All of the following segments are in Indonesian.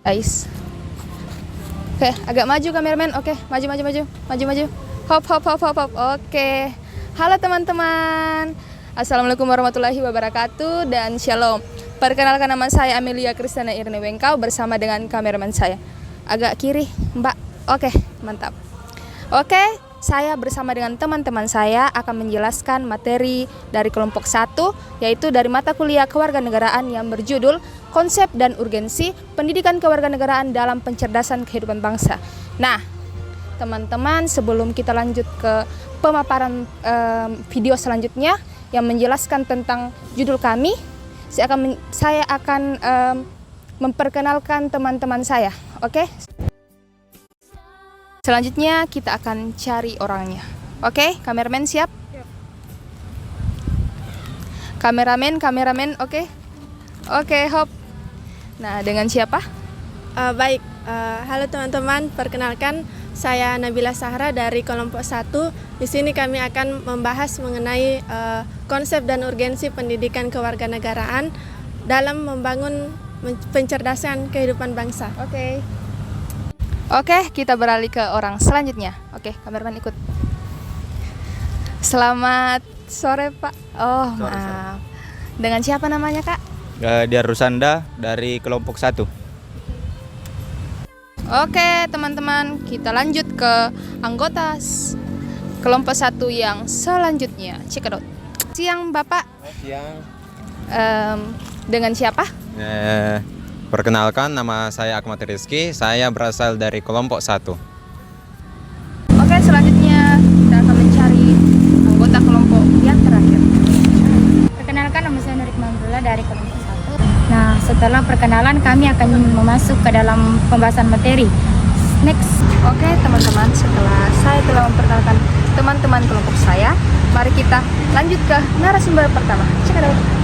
Guys. Oke, agak maju kameramen. Oke, maju. Hop. Oke. Halo teman-teman. Assalamualaikum warahmatullahi wabarakatuh dan shalom. Perkenalkan, nama saya Amelia Kristiana Irne Wengkau bersama dengan kameramen saya. Agak kiri, Mbak. Oke, mantap. Oke, saya bersama dengan teman-teman saya akan menjelaskan materi dari kelompok 1, yaitu dari mata kuliah kewarganegaraan yang berjudul Konsep dan Urgensi Pendidikan Kewarganegaraan dalam Pencerdasan Kehidupan Bangsa. Nah, teman-teman, sebelum kita lanjut ke pemaparan video selanjutnya yang menjelaskan tentang judul kami, saya akan memperkenalkan teman-teman saya. Oke? Selanjutnya kita akan cari orangnya. Oke, kameramen siap? Kameramen, oke? Oke, hop. Nah, dengan siapa? Baik, halo teman-teman, perkenalkan saya Nabila Sahra dari kelompok 1. Di sini kami akan membahas mengenai konsep dan urgensi pendidikan kewarganegaraan dalam membangun pencerdasan kehidupan bangsa. Oke, kita beralih ke orang selanjutnya. Oke, kameramen ikut. Selamat sore, Pak. Oh, Sore. maaf. Dengan siapa namanya, Kak? Dia Rusanda dari kelompok 1. Oke, teman-teman, kita lanjut ke anggota kelompok 1 yang selanjutnya. Cekidot. Siang, Bapak. Siang. Dengan siapa? Perkenalkan, nama saya Ahmad Rizky. Saya berasal dari kelompok 1. Oke, selanjutnya kita akan mencari anggota kelompok yang terakhir. Perkenalkan, nama saya Nurik Mamdullah dari kelompok 1. Nah, setelah perkenalan kami akan masuk ke dalam pembahasan materi. Next. Oke, teman-teman, setelah saya telah memperkenalkan teman-teman kelompok saya, mari kita lanjut ke narasumber pertama. Cekidot.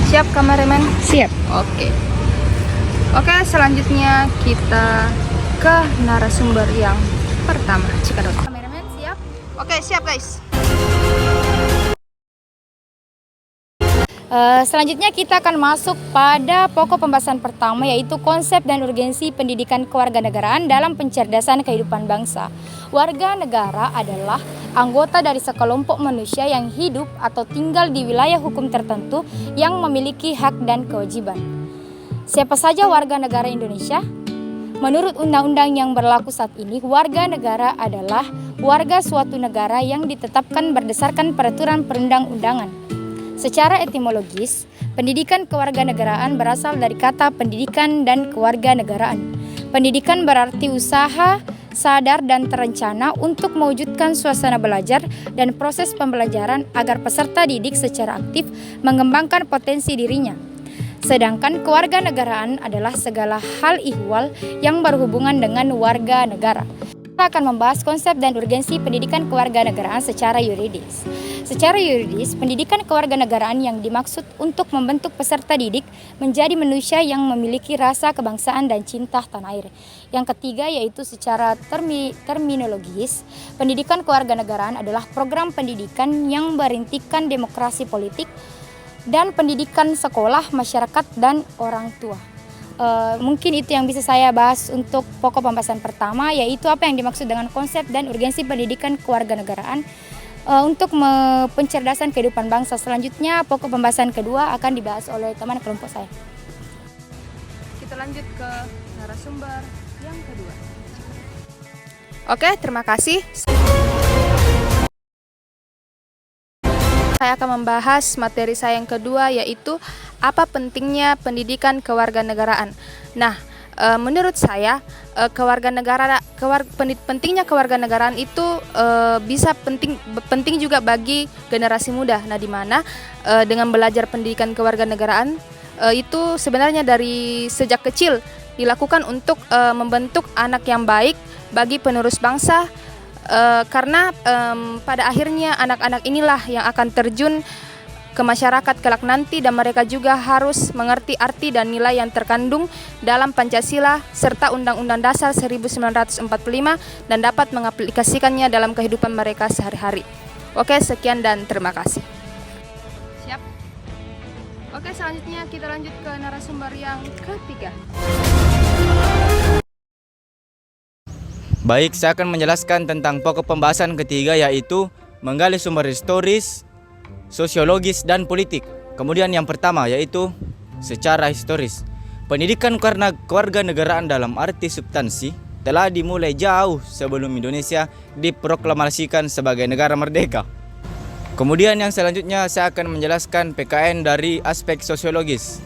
Siap, kameramen? Siap. Oke, selanjutnya kita ke narasumber yang pertama. Cekidot. Kameramen siap. Oke, siap guys. Selanjutnya kita akan masuk pada pokok pembahasan pertama, yaitu konsep dan urgensi pendidikan kewarganegaraan dalam pencerdasan kehidupan bangsa. Warga negara adalah anggota dari sekelompok manusia yang hidup atau tinggal di wilayah hukum tertentu yang memiliki hak dan kewajiban. Siapa saja warga negara Indonesia? Menurut undang-undang yang berlaku saat ini, warga negara adalah warga suatu negara yang ditetapkan berdasarkan peraturan perundang-undangan. Secara etimologis, pendidikan kewarganegaraan berasal dari kata pendidikan dan kewarganegaraan. Pendidikan berarti usaha sadar dan terencana untuk mewujudkan suasana belajar dan proses pembelajaran agar peserta didik secara aktif mengembangkan potensi dirinya. Sedangkan kewarganegaraan adalah segala hal ihwal yang berhubungan dengan warga negara. Kita akan membahas konsep dan urgensi pendidikan kewarganegaraan secara yuridis. Secara yuridis, pendidikan kewarganegaraan yang dimaksud untuk membentuk peserta didik menjadi manusia yang memiliki rasa kebangsaan dan cinta tanah air. Yang ketiga, yaitu secara terminologis, pendidikan kewarganegaraan adalah program pendidikan yang berintikan demokrasi politik dan pendidikan sekolah, masyarakat, dan orang tua. Mungkin itu yang bisa saya bahas untuk pokok pembahasan pertama, yaitu apa yang dimaksud dengan konsep dan urgensi pendidikan kewarganegaraan untuk pencerdasan kehidupan bangsa. Selanjutnya pokok pembahasan kedua akan dibahas oleh teman kelompok saya. Kita lanjut ke narasumber yang kedua. Oke, terima kasih. Saya akan membahas materi saya yang kedua, yaitu apa pentingnya pendidikan kewarganegaraan. Nah, menurut saya pentingnya kewarganegaraan itu bisa penting juga bagi generasi muda. Nah, di mana dengan belajar pendidikan kewarganegaraan itu sebenarnya dari sejak kecil dilakukan untuk membentuk anak yang baik bagi penerus bangsa. Karena pada akhirnya anak-anak inilah yang akan terjun ke masyarakat kelak nanti, dan mereka juga harus mengerti arti dan nilai yang terkandung dalam Pancasila serta Undang-Undang Dasar 1945 dan dapat mengaplikasikannya dalam kehidupan mereka sehari-hari. Oke, sekian dan terima kasih. Siap? Oke, selanjutnya kita lanjut ke narasumber yang ketiga. Baik, saya akan menjelaskan tentang pokok pembahasan ketiga, yaitu menggali sumber historis, sosiologis, dan politik. Kemudian yang pertama yaitu secara historis. Pendidikan karena kewarganegaraan dalam arti substansi telah dimulai jauh sebelum Indonesia diproklamasikan sebagai negara merdeka. Kemudian yang selanjutnya saya akan menjelaskan PKN dari aspek sosiologis.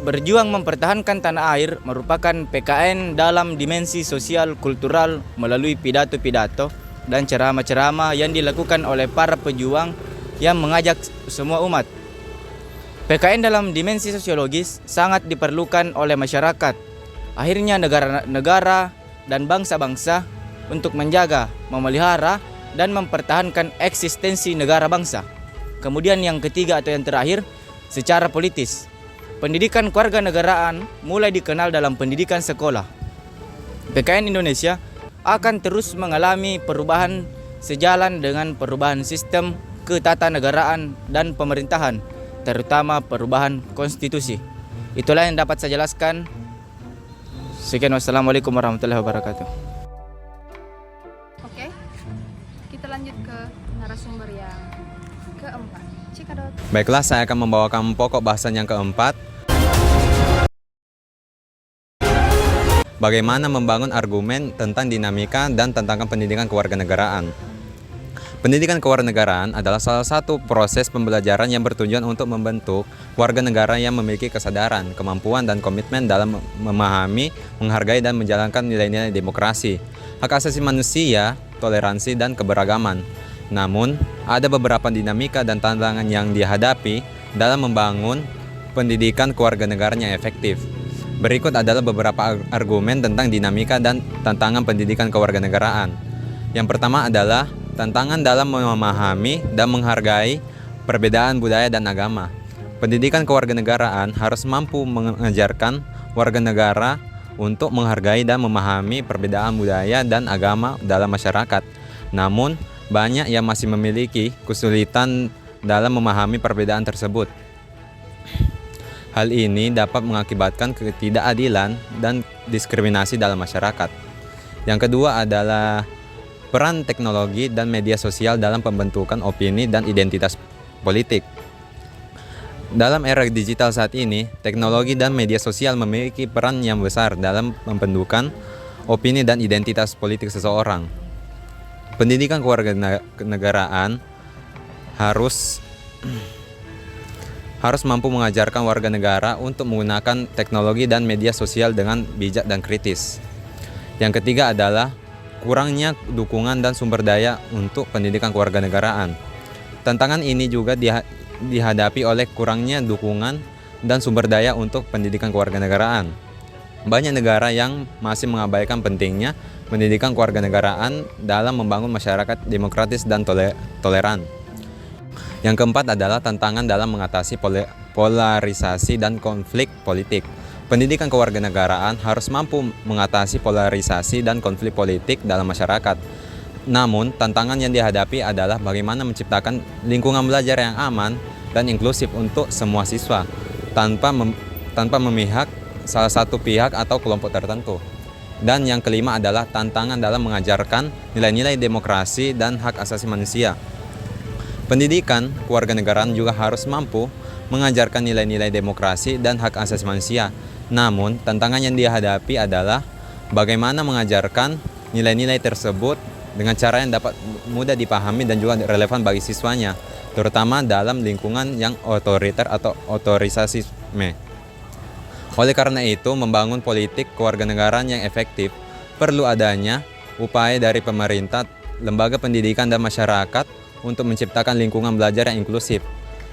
Berjuang mempertahankan tanah air merupakan PKN dalam dimensi sosial kultural melalui pidato-pidato dan ceramah-ceramah yang dilakukan oleh para pejuang yang mengajak semua umat. PKN dalam dimensi sosiologis sangat diperlukan oleh masyarakat. Akhirnya negara-negara dan bangsa-bangsa untuk menjaga, memelihara, dan mempertahankan eksistensi negara bangsa. Kemudian yang ketiga atau yang terakhir, secara politis. Pendidikan kewarganegaraan mulai dikenal dalam pendidikan sekolah. PKN Indonesia akan terus mengalami perubahan sejalan dengan perubahan sistem ketatanegaraan dan pemerintahan, terutama perubahan konstitusi. Itulah yang dapat saya jelaskan. Sekian, wassalamualaikum warahmatullahi wabarakatuh. Oke, kita lanjut ke narasumber yang keempat. Cikadot. Baiklah, saya akan membawakan pokok bahasan yang keempat. Bagaimana membangun argumen tentang dinamika dan tantangan pendidikan kewarganegaraan. Pendidikan kewarganegaraan adalah salah satu proses pembelajaran yang bertujuan untuk membentuk warga negara yang memiliki kesadaran, kemampuan, dan komitmen dalam memahami, menghargai, dan menjalankan nilai-nilai demokrasi, hak asasi manusia, toleransi, dan keberagaman. Namun, ada beberapa dinamika dan tantangan yang dihadapi dalam membangun pendidikan kewarganegaraan yang efektif. Berikut adalah beberapa argumen tentang dinamika dan tantangan pendidikan kewarganegaraan. Yang pertama adalah tantangan dalam memahami dan menghargai perbedaan budaya dan agama. Pendidikan kewarganegaraan harus mampu mengajarkan warga negara untuk menghargai dan memahami perbedaan budaya dan agama dalam masyarakat. Namun, banyak yang masih memiliki kesulitan dalam memahami perbedaan tersebut. Hal ini dapat mengakibatkan ketidakadilan dan diskriminasi dalam masyarakat. Yang kedua adalah peran teknologi dan media sosial dalam pembentukan opini dan identitas politik. Dalam era digital saat ini, teknologi dan media sosial memiliki peran yang besar dalam pembentukan opini dan identitas politik seseorang. Pendidikan kewarganegaraan harus mampu mengajarkan warga negara untuk menggunakan teknologi dan media sosial dengan bijak dan kritis. Yang ketiga adalah kurangnya dukungan dan sumber daya untuk pendidikan kewarganegaraan. Tantangan ini juga dihadapi oleh kurangnya dukungan dan sumber daya untuk pendidikan kewarganegaraan. Banyak negara yang masih mengabaikan pentingnya pendidikan kewarganegaraan dalam membangun masyarakat demokratis dan toleran. Yang keempat adalah tantangan dalam mengatasi polarisasi dan konflik politik. Pendidikan kewarganegaraan harus mampu mengatasi polarisasi dan konflik politik dalam masyarakat. Namun, tantangan yang dihadapi adalah bagaimana menciptakan lingkungan belajar yang aman dan inklusif untuk semua siswa, tanpa memihak salah satu pihak atau kelompok tertentu. Dan yang kelima adalah tantangan dalam mengajarkan nilai-nilai demokrasi dan hak asasi manusia. Pendidikan kewarganegaraan juga harus mampu mengajarkan nilai-nilai demokrasi dan hak asasi manusia. Namun, tantangan yang dihadapi adalah bagaimana mengajarkan nilai-nilai tersebut dengan cara yang dapat mudah dipahami dan juga relevan bagi siswanya, terutama dalam lingkungan yang otoriter atau otorisasisme. Oleh karena itu, membangun politik kewarganegaraan yang efektif perlu adanya upaya dari pemerintah, lembaga pendidikan, dan masyarakat untuk menciptakan lingkungan belajar yang inklusif,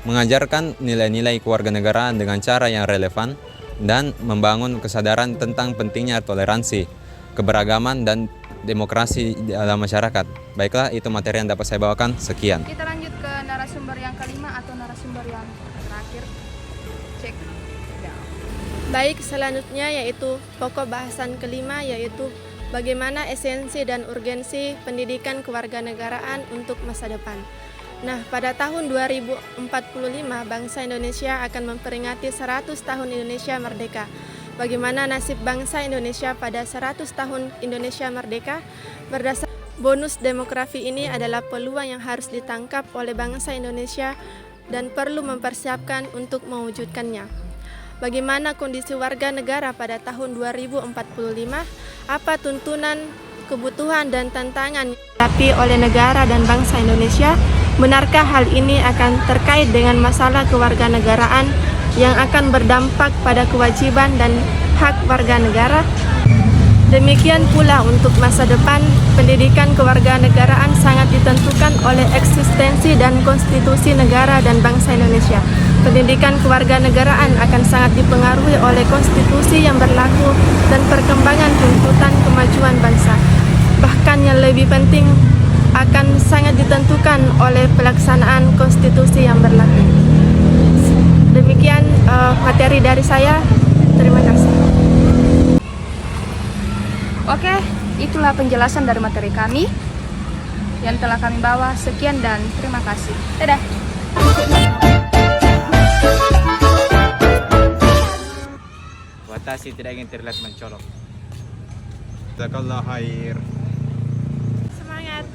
mengajarkan nilai-nilai kewarganegaraan dengan cara yang relevan, dan membangun kesadaran tentang pentingnya toleransi, keberagaman, dan demokrasi dalam masyarakat. Baiklah, itu materi yang dapat saya bawakan. Sekian. Kita lanjut ke narasumber narasumber yang kelima atau narasumber yang terakhir. Cek. Ya. Baik, selanjutnya yaitu pokok bahasan kelima, yaitu bagaimana esensi dan urgensi pendidikan kewarganegaraan untuk masa depan. Nah, pada tahun 2045 bangsa Indonesia akan memperingati 100 tahun Indonesia merdeka. Bagaimana nasib bangsa Indonesia pada 100 tahun Indonesia merdeka? Berdasarkan bonus demografi ini adalah peluang yang harus ditangkap oleh bangsa Indonesia dan perlu mempersiapkan untuk mewujudkannya. Bagaimana kondisi warga negara pada tahun 2045? Apa tuntunan, kebutuhan, dan tantangan yang dihadapi oleh negara dan bangsa Indonesia? Benarkah hal ini akan terkait dengan masalah kewarganegaraan yang akan berdampak pada kewajiban dan hak warga negara? Demikian pula untuk masa depan, pendidikan kewarganegaraan sangat ditentukan oleh eksistensi dan konstitusi negara dan bangsa Indonesia. Pendidikan kewarganegaraan akan sangat dipengaruhi oleh konstitusi yang berlaku dan perkembangan tuntutan kemajuan bangsa. Bahkan yang lebih penting, akan sangat ditentukan oleh pelaksanaan konstitusi yang berlaku. Demikian materi dari saya. Terima kasih. Oke, itulah penjelasan dari materi kami yang telah kami bawa. Sekian dan terima kasih. Dadah. Watashi tidak ingin terlihat mencolok. Jazakallah khair. Semangat.